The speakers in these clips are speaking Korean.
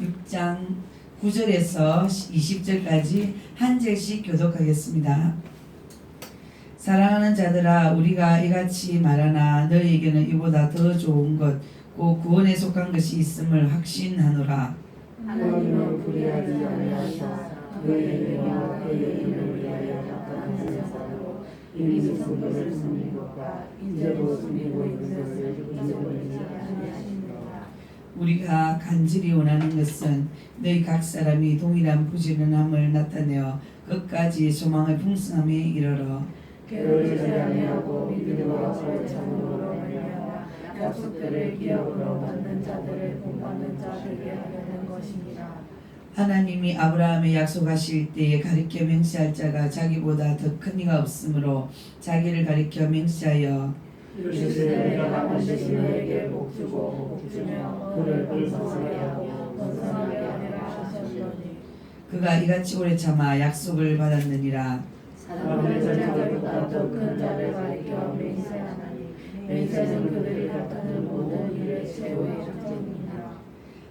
6장 9절에서 20절까지 한 절씩 교독하겠습니다. 사랑하는 자들아, 우리가 이같이 말하나 너희에게는 이보다 더 좋은 것, 곧 구원에 속한 것이 있음을 확신하노라. 하나님은 불의하지 아니하사 그의 영광과 그의 이름을 위하여 약속한 자로 이미 숨은 것을 숨긴 것과 이제도 숨기고 있는 것을 잊어버리지 아니하시느니라. 우리가 간절히 원하는 것은 너희 각 사람이 동일한 부지런함을 나타내어 끝까지 소망의 풍성함에 이르러 게으르지 아니하고 믿음과 오래 참음으로 말미암아 약속들을 기업으로 받는 자들을 본받는 자 되게 하려는 것입니다. 하나님이 아브라함에 약속하실 때에 가리켜 맹세할 자가 자기보다 더 큰 이가 없으므로 자기를 가리켜 맹세하여 이르시되 내가 반드시 너에게 복 주고 복 주며 그를 번성하게 하고 번성하게 하리라 하셨으니 그가 이같이 오래 참아 약속을 받았느니라. 사람들 자기보다 더 큰 자를 가리켜 맹세하나니 맹세는 그들이 나타낸 모든 일의 최후의 작정이니라.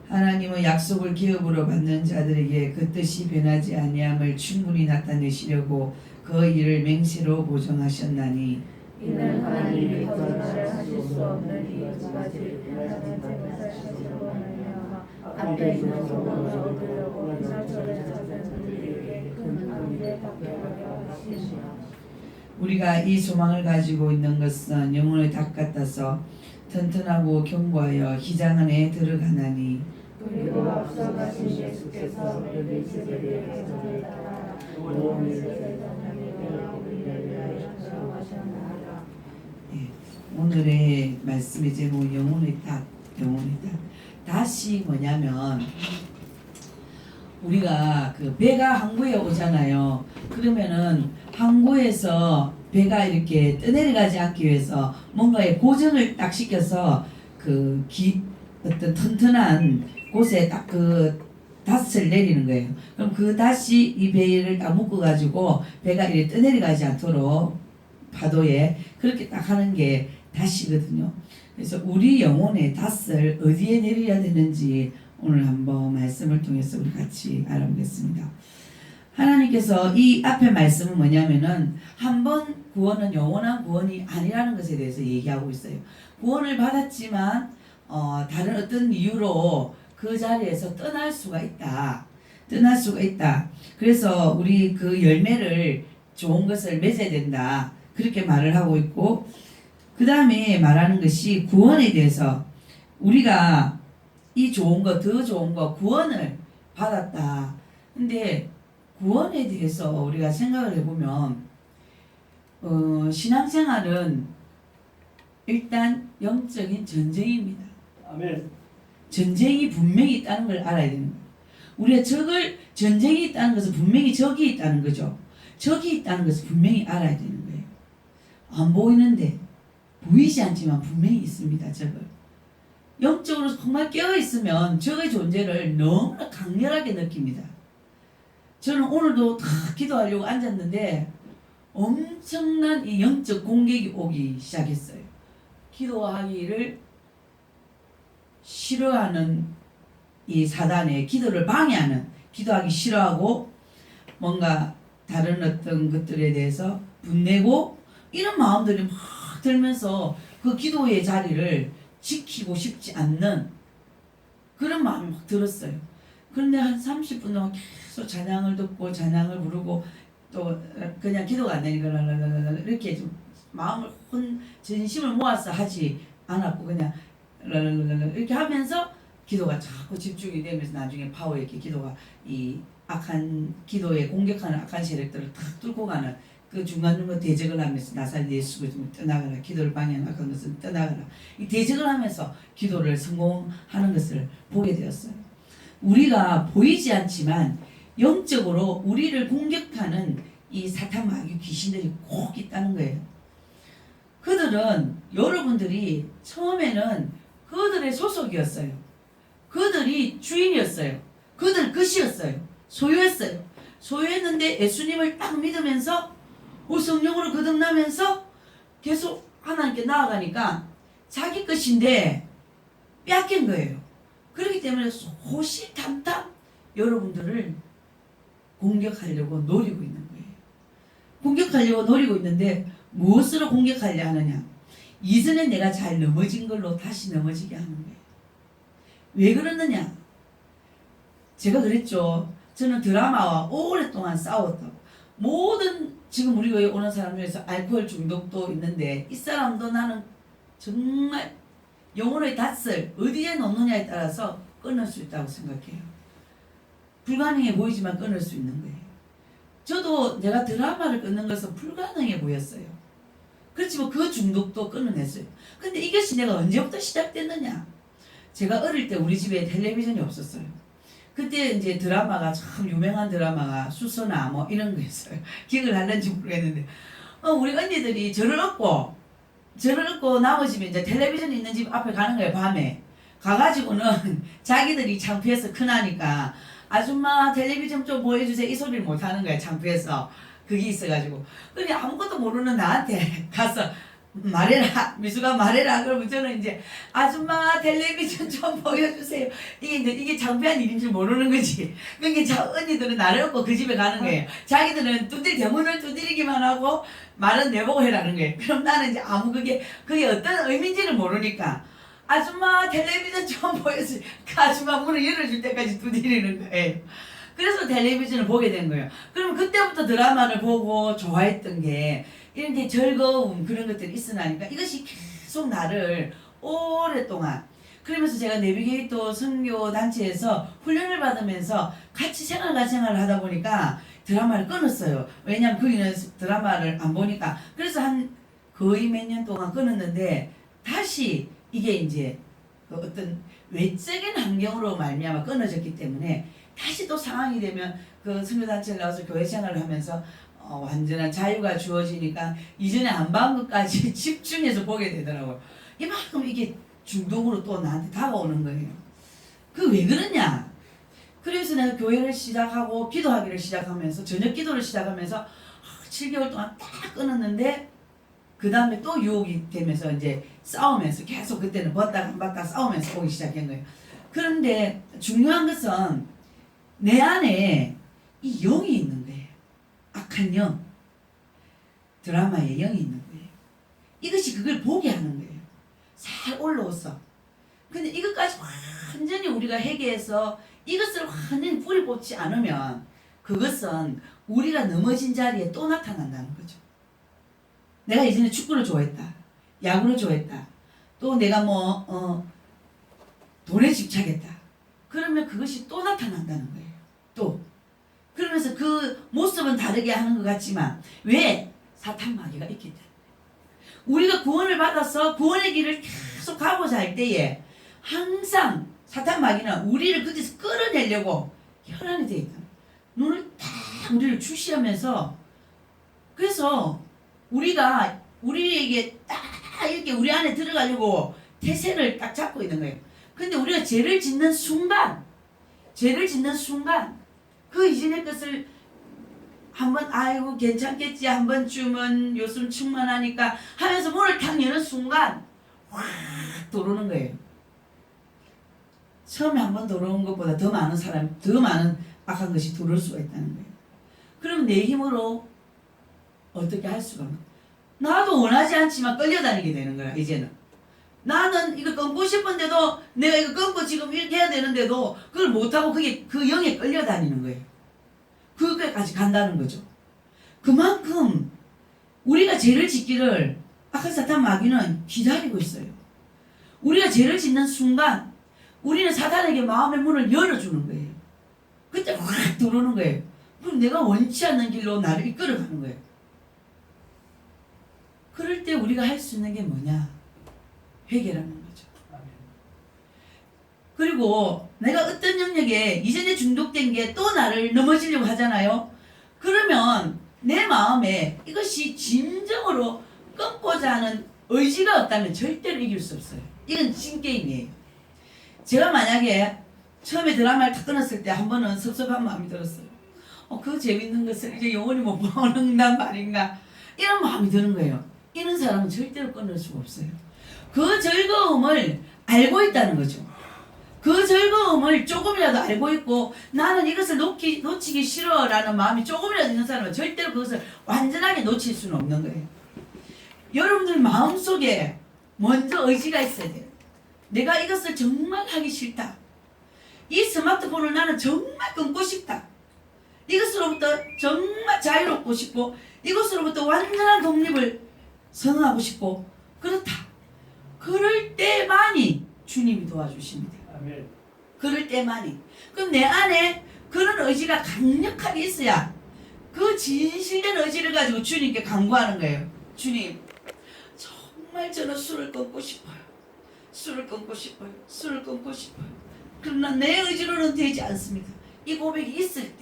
하나님은 약속을 기업으로 받는 자들에게 그 뜻이 변하지 아니함을 충분히 나타내시려고 그 일을 맹세로 보정하셨나니 이는 하나님이 거짓말을 하실 수 없는 이 두 가지 변하지 못하시려고 말미암아 앞에 있는 소망을 얻으려고 이날저를 찾는 우리에게 큰 안위를 받게 하려 하시니라. 우리가 이 소망을 가지고 있는 것은 영혼의 닭 같아서 튼튼하고 견고하여 희장 안에 들어가나니 그리고 앞서 가신 예수께서 너희 세대의 저를 따라 영원히 세상에 우리를 위하여 사랑하셨나이다. 오늘의 말씀의 제목 영혼의 닭, 영혼의 닭. 닭이 뭐냐면 우리가 그 배가 항구에 오잖아요. 그러면은 항구에서 배가 이렇게 떠내려가지 않기 위해서 뭔가에 고정을 딱 시켜서 어떤 튼튼한 곳에 딱 그 닷을 내리는 거예요. 그럼 그 닷이 이 배를 딱 묶어가지고 배가 이렇게 떠내려가지 않도록 파도에 그렇게 딱 하는 게 닷이거든요. 그래서 우리 영혼의 닷을 어디에 내려야 되는지 오늘 한번 말씀을 통해서 우리 같이 알아보겠습니다. 하나님께서 이 앞에 말씀은 뭐냐면은 한 번 구원은 영원한 구원이 아니라는 것에 대해서 얘기하고 있어요. 구원을 받았지만 다른 어떤 이유로 그 자리에서 떠날 수가 있다. 떠날 수가 있다. 그래서 우리 그 열매를 좋은 것을 맺어야 된다. 그렇게 말을 하고 있고 그 다음에 말하는 것이 구원에 대해서 우리가 이 좋은 거, 더 좋은 거, 구원을 받았다. 근데 구원에 대해서 우리가 생각을 해보면 신앙생활은 일단 영적인 전쟁입니다. 아멘. 전쟁이 분명히 있다는 걸 알아야 되는 거예요. 우리가 전쟁이 있다는 것은 분명히 적이 있다는 거죠. 적이 있다는 것을 분명히 알아야 되는 거예요. 안 보이는데 보이지 않지만 분명히 있습니다. 적을. 영적으로 정말 깨어있으면 적의 존재를 너무나 강렬하게 느낍니다. 저는 오늘도 다 기도하려고 앉았는데 엄청난 이 영적 공격이 오기 시작했어요. 기도하기를 싫어하는 이 사단의 기도를 방해하는, 기도하기 싫어하고 뭔가 다른 어떤 것들에 대해서 분내고 이런 마음들이 막 들면서 그 기도의 자리를 지키고 싶지 않는 그런 마음이 막 들었어요. 그런데 한 30분 동안 계속 찬양을 듣고 찬양을 부르고 또 그냥 기도가 안 되니까 이렇게 좀 마음을 전심을 모아서 하지 않았고 그냥 이렇게 하면서 기도가 자꾸 집중이 되면서 나중에 파워 있게 기도가 이 악한 기도에 공격하는 악한 세력들을 탁 뚫고 가는 그 중간중간 대적을 하면서 나사렛 예수를 좀 떠나가라, 기도를 방해하는 악한 것을 떠나가라, 이 대적을 하면서 기도를 성공하는 것을 보게 되었어요. 우리가 보이지 않지만 영적으로 우리를 공격하는 이 사탄 마귀 귀신들이 꼭 있다는 거예요. 그들은 여러분들이 처음에는 그들의 소속이었어요. 그들이 주인이었어요. 그들 것이었어요. 소유했어요. 소유했는데 예수님을 딱 믿으면서 성령으로 거듭나면서 계속 하나님께 나아가니까 자기 것인데 빼앗긴 거예요. 그렇기 때문에 호시탐탐 여러분들을 공격하려고 노리고 있는 거예요. 공격하려고 노리고 있는데 무엇으로 공격하려 하느냐? 이전에 내가 잘 넘어진 걸로 다시 넘어지게 하는 거예요. 왜 그러느냐? 제가 그랬죠. 저는 드라마와 오랫동안 싸웠다고. 모든 지금 우리 교회 오는 사람 중에서 알코올 중독도 있는데 이 사람도 나는 정말 영혼의 닷을 어디에 놓느냐에 따라서 끊을 수 있다고 생각해요. 불가능해 보이지만 끊을 수 있는 거예요. 저도 내가 드라마를 끊는 것은 불가능해 보였어요. 그렇지만 그 중독도 끊어냈어요. 근데 이것이 내가 언제부터 시작됐느냐? 제가 어릴 때 우리 집에 텔레비전이 없었어요. 그때 이제 드라마가 참 유명한 드라마가 수서나 뭐 이런 거였어요. 기억을 할는지 모르겠는데 우리 언니들이 저를 업고 나머지 집에 이제 텔레비전 있는 집 앞에 가는 거예요. 밤에 가가지고는 자기들이 창피해서 큰아니까 아줌마 텔레비전 좀 보여주세요 이 소리를 못하는 거예요. 창피해서 그게 있어가지고 근데 아무것도 모르는 나한테 가서 말해라 미수가 말해라 그러면 저는 이제 아줌마 텔레비전 좀 보여주세요. 이게 창피한 일인 줄 모르는 거지. 그러니까 언니들은 나를 업고 그 집에 가는 거예요. 자기들은 대문을 두드리기만 하고 말은 내보고 해라는 거예요. 그럼 나는 이제 그게 어떤 의미인지를 모르니까 아줌마 텔레비전 좀 보여주세요. 그 아줌마 문을 열어줄 때까지 두드리는 거예요. 그래서 텔레비전을 보게 된 거예요. 그럼 그때부터 드라마를 보고 좋아했던 게 이렇게 즐거운 그런 것들이 있으나니까 이것이 계속 나를 오랫동안 그러면서 제가 내비게이터 선교 단체에서 훈련을 받으면서 같이 생활을 하다 보니까 드라마를 끊었어요. 왜냐면 거기는 드라마를 안 보니까. 그래서 한 거의 몇 년 동안 끊었는데 다시 이게 이제 그 어떤 외적인 환경으로 말미암아 끊어졌기 때문에 다시 또 상황이 되면 그 선교단체를 나와서 교회 생활을 하면서 완전한 자유가 주어지니까 이전에 안 본 것까지 집중해서 보게 되더라고요. 이만큼 이게 중독으로 또 나한테 다가오는 거예요. 그 왜 그러냐? 그래서 내가 교회를 시작하고 기도하기를 시작하면서 저녁 기도를 시작하면서 7개월 동안 딱 끊었는데 그 다음에 또 유혹이 되면서 이제 싸우면서 계속 그때는 벗다 안 벗다 싸우면서 보기 시작한 거예요. 그런데 중요한 것은 내 안에 이 영이 있는 거예요. 악한 영, 드라마의 영이 있는 거예요. 이것이 그걸 보게 하는 거예요. 살 올라왔어. 근데 이것까지 완전히 우리가 회개해서 이것을 완전히 뿌리 뽑지 않으면 그것은 우리가 넘어진 자리에 또 나타난다는 거죠. 내가 이전에 축구를 좋아했다. 야구를 좋아했다. 또 내가 돈에 집착했다. 그러면 그것이 또 나타난다는 거예요. 또. 그러면서 그 모습은 다르게 하는 것 같지만 왜? 사탄 마귀가 있기 때문에. 우리가 구원을 받아서 구원의 길을 계속 가고자 할 때에 항상 사탄 마귀는 우리를 거기서 끌어내려고 혈안이 되어 있다. 눈을 딱 우리를 주시하면서 그래서 우리에게 딱 이렇게 우리 안에 들어가려고 태세를 딱 잡고 있는 거예요. 근데 우리가 죄를 짓는 순간 그 이전의 것을 한번 아이고 괜찮겠지 한 번쯤은 요즘 충만하니까 하면서 문을 탁 여는 순간 확 들어오는 거예요. 처음에 한 번 들어온 것보다 더 많은 악한 것이 들어올 수가 있다는 거예요. 그럼 내 힘으로 어떻게 할 수가 없는 나도 원하지 않지만 끌려다니게 되는 거야. 이제는 나는 이거 끊고 싶은데도 내가 이거 끊고 지금 이렇게 해야 되는데도 그걸 못하고 그게 그 영에 끌려다니는 거예요. 그거까지 간다는 거죠. 그만큼 우리가 죄를 짓기를 악한 사탄 마귀는 기다리고 있어요. 우리가 죄를 짓는 순간 우리는 사탄에게 마음의 문을 열어주는 거예요. 그때 확 들어오는 거예요. 그럼 내가 원치 않는 길로 나를 이끌어가는 거예요. 그럴 때 우리가 할 수 있는 게 뭐냐? 회개라는 거죠. 그리고 내가 어떤 영역에 이전에 중독된 게 또 나를 넘어지려고 하잖아요. 그러면 내 마음에 이것이 진정으로 끊고자 하는 의지가 없다면 절대로 이길 수 없어요. 이건 신게임이에요. 제가 만약에 처음에 드라마를 다 끊었을 때 한 번은 섭섭한 마음이 들었어요. 그 재밌는 것을 이제 영원히 못 보는단 말인가 이런 마음이 드는 거예요. 이런 사람은 절대로 끊을 수가 없어요. 그 즐거움을 알고 있다는 거죠. 그 즐거움을 조금이라도 알고 있고 나는 이것을 놓치기 싫어라는 마음이 조금이라도 있는 사람은 절대로 그것을 완전하게 놓칠 수는 없는 거예요. 여러분들 마음속에 먼저 의지가 있어야 돼요. 내가 이것을 정말 하기 싫다. 이 스마트폰을 나는 정말 끊고 싶다. 이것으로부터 정말 자유롭고 싶고 이것으로부터 완전한 독립을 선언하고 싶고 그렇다. 그럴 때만이 주님이 도와주십니다. 아멘. 그럴 때만이. 그럼 내 안에 그런 의지가 강력하게 있어야 그 진실된 의지를 가지고 주님께 간구하는 거예요. 주님, 정말 저는 술을 끊고 싶어요. 술을 끊고 싶어요. 술을 끊고 싶어요. 그러나 내 의지로는 되지 않습니다. 이 고백이 있을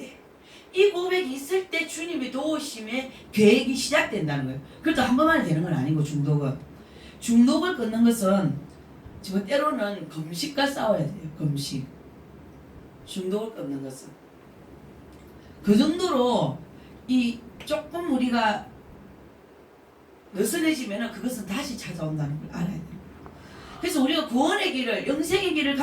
때 주님이 도우심의 계획이 시작된다는 거예요. 그래도 한 번만에 되는 건 아니고 중독을 끊는 것은 지금 때로는 금식과 싸워야 돼요. 금식. 중독을 끊는 것은. 그 정도로 이 조금 우리가 느슨해지면 그것은 다시 찾아온다는 걸 알아야 돼요. 그래서 우리가 구원의 길을 영생의 길을